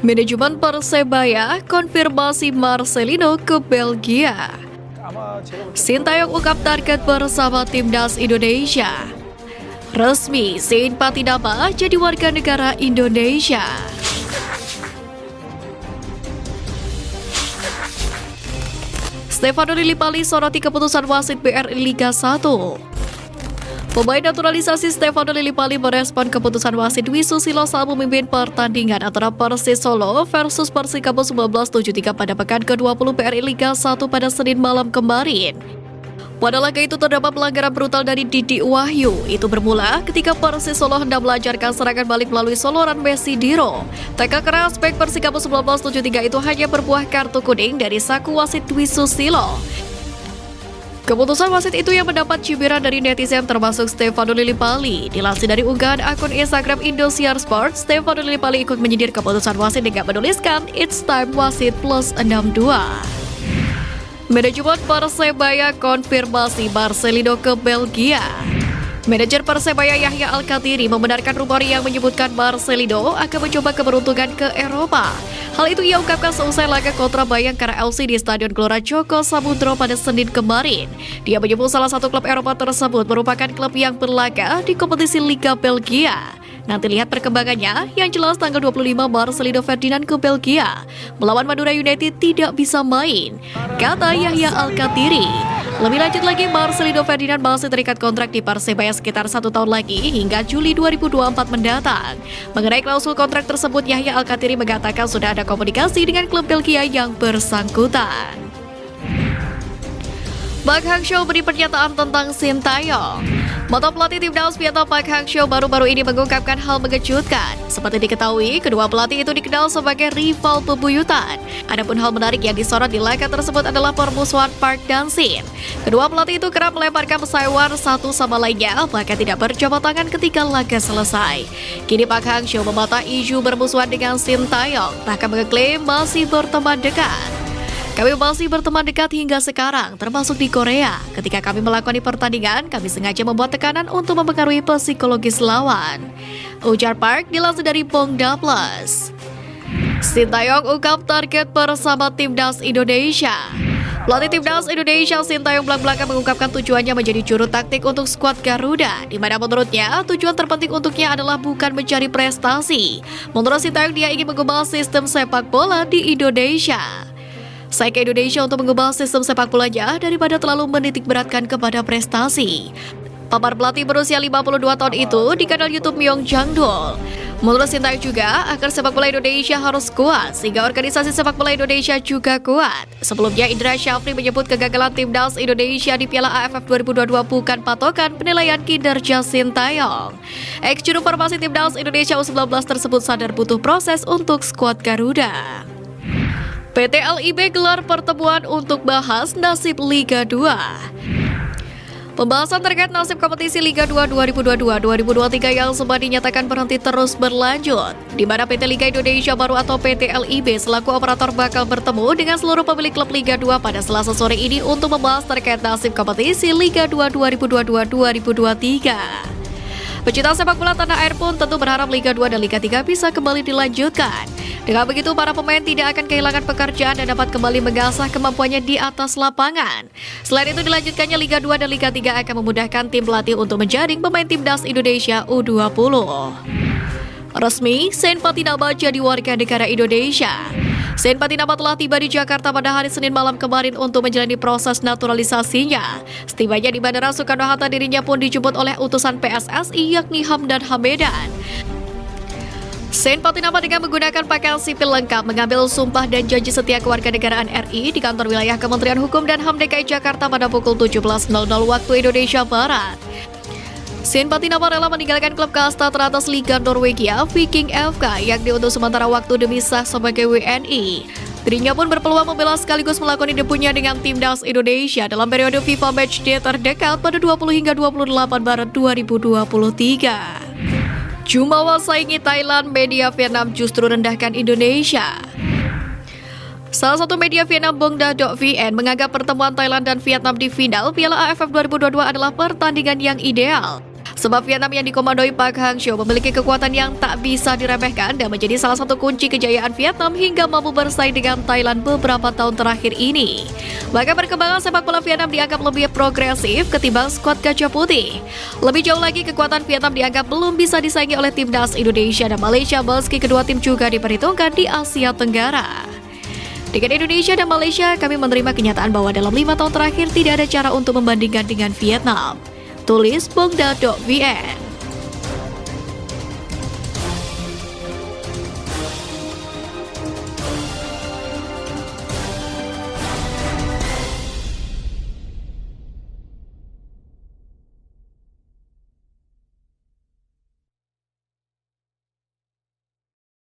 Manajemen Persebaya konfirmasi Marcelino ke Belgia. Sintayong ungkap target bersama Timnas Indonesia. Resmi, Zain Patinama jadi warga negara Indonesia. Stefano Lillipali soroti keputusan wasit BRI Liga 1. Pemain naturalisasi Stefano Lillipali merespon keputusan wasit Dwi Susilo saat memimpin pertandingan antara Persis Solo versus Persikabo 1973 pada pekan ke-20 BRI Liga 1 pada Senin malam kemarin. Pada laga itu terdapat pelanggaran brutal dari Didi Wahyu. Itu bermula ketika Persis Solo hendak melancarkan serangan balik melalui soloran Messi Diro. Tackle keras bek Persikabo 1973 itu hanya berbuah kartu kuning dari saku wasit Dwi Susilo. Keputusan wasit itu yang mendapat cibiran dari netizen termasuk Stefano Lillipali. Dilansir dari unggahan akun Instagram Indosiar Sport, Stefano Lillipali ikut menyindir keputusan wasit dengan menuliskan "It's time wasit plus 62". Manajemen Persebaya konfirmasi Marcelino ke Belgia. Manajer Persebaya Yahya Al-Khathiri membenarkan rumor yang menyebutkan Marcelino akan mencoba keberuntungan ke Eropa. Hal itu ia ungkapkan seusai laga kontra Bayangkara FC di Stadion Gelora Joko Samudro pada Senin kemarin. Dia menyebut salah satu klub Eropa tersebut merupakan klub yang berlaga di kompetisi Liga Belgia. Nanti lihat perkembangannya, yang jelas tanggal 25 Marcelino Ferdinand ke Belgia. Melawan Madura United tidak bisa main, kata Yahya Al-Khathiri. Lebih lanjut lagi, Marcelino Ferdinand masih terikat kontrak di Persebaya sekitar 1 tahun lagi hingga Juli 2024 mendatang. Mengenai klausul kontrak tersebut, Yahya Al-Khathiri mengatakan sudah ada komunikasi dengan klub Belgia yang bersangkutan. Park Hang-seo beri pernyataan tentang Sintayong. Mantan pelatih timnas Vietnam Park Hang-seo baru-baru ini mengungkapkan hal mengejutkan. Seperti diketahui, kedua pelatih itu dikenal sebagai rival bebuyutan. Adapun hal menarik yang disorot di laga tersebut adalah permusuhan Park dan Shin. Kedua pelatih itu kerap melemparkan pesawat satu sama lainnya, bahkan tidak berjabat tangan ketika laga selesai. Kini Park Hang-seo membantah isu bermusuhan dengan Sintayong, bahkan mengklaim masih berteman dekat. Kami masih berteman dekat hingga sekarang, termasuk di Korea. Ketika kami melakoni pertandingan, kami sengaja membuat tekanan untuk mempengaruhi psikologis lawan. Ujar Park dilansir dari Bongda Plus. Sintayong ungkap target bersama Timnas Indonesia. Pelatih Timnas Indonesia Sintayong belak-belakan mengungkapkan tujuannya menjadi juru taktik untuk skuad Garuda, di mana menurutnya tujuan terpenting untuknya adalah bukan mencari prestasi. Menurut Sintayong, dia ingin mengubah sistem sepak bola di Indonesia. Saya ke Indonesia untuk mengubah sistem sepak bolanya daripada terlalu menitik beratkan kepada prestasi. Papan pelatih berusia 52 tahun itu di kanal YouTube Myung Jang-dol. Menurut Sintayong juga, agar sepak bola Indonesia harus kuat, sehingga organisasi sepak bola Indonesia juga kuat. Sebelumnya, Indra Syafri menyebut kegagalan Timnas Indonesia di Piala AFF 2022 bukan patokan penilaian kinerja Sintayong. Ex-juru formasi Timnas Indonesia U19 tersebut sadar butuh proses untuk skuad Garuda. PT LIB gelar pertemuan untuk bahas nasib Liga 2. Pembahasan terkait nasib kompetisi Liga 2 2022-2023 yang sempat dinyatakan berhenti terus berlanjut, di mana PT Liga Indonesia Baru atau PT LIB selaku operator bakal bertemu dengan seluruh pemilik klub Liga 2 pada Selasa sore ini untuk membahas terkait nasib kompetisi Liga 2 2022-2023. Pecinta sepak bola tanah air pun tentu berharap Liga 2 dan Liga 3 bisa kembali dilanjutkan. Dengan begitu, para pemain tidak akan kehilangan pekerjaan dan dapat kembali mengasah kemampuannya di atas lapangan. Selain itu, dilanjutkannya Liga 2 dan Liga 3 akan memudahkan tim pelatih untuk menjaring pemain Timnas Indonesia U20. Resmi, Zain Patinama jadi warga negara Indonesia. Zain Patinama telah tiba di Jakarta pada hari Senin malam kemarin untuk menjalani proses naturalisasinya. Setibanya di Bandara Soekarno-Hatta, dirinya pun dijemput oleh utusan PSSI yakni Hamdan Hamedan. Zain Patinama dengan menggunakan pakaian sipil lengkap mengambil sumpah dan janji setia kewarganegaraan RI di kantor wilayah Kementerian Hukum dan HAM DKI Jakarta pada pukul 17.00 waktu Indonesia Barat. Zain Patinama rela meninggalkan klub kasta teratas Liga Norwegia, Viking FK, yang diundur sementara waktu demi sah sebagai WNI. Dirinya pun berpeluang membela sekaligus melakoni debunya dengan Timnas Indonesia dalam periode FIFA Matchday terdekat pada 20 hingga 28 Maret 2023. Jumawa saingi Thailand, media Vietnam justru rendahkan Indonesia. Salah satu media Vietnam Bongda.vn menganggap pertemuan Thailand dan Vietnam di final Piala AFF 2022 adalah pertandingan yang ideal. Sebab Vietnam yang dikomandoi Park Hang-seo memiliki kekuatan yang tak bisa diremehkan dan menjadi salah satu kunci kejayaan Vietnam hingga mampu bersaing dengan Thailand beberapa tahun terakhir ini. Bahkan perkembangan sepak bola Vietnam dianggap lebih progresif ketimbang skuad Gajah Putih. Lebih jauh lagi, kekuatan Vietnam dianggap belum bisa disaingi oleh timnas Indonesia dan Malaysia meski kedua tim juga diperhitungkan di Asia Tenggara. Dengan Indonesia dan Malaysia, kami menerima kenyataan bahwa dalam 5 tahun terakhir tidak ada cara untuk membandingkan dengan Vietnam. Tulis Bongda.vn.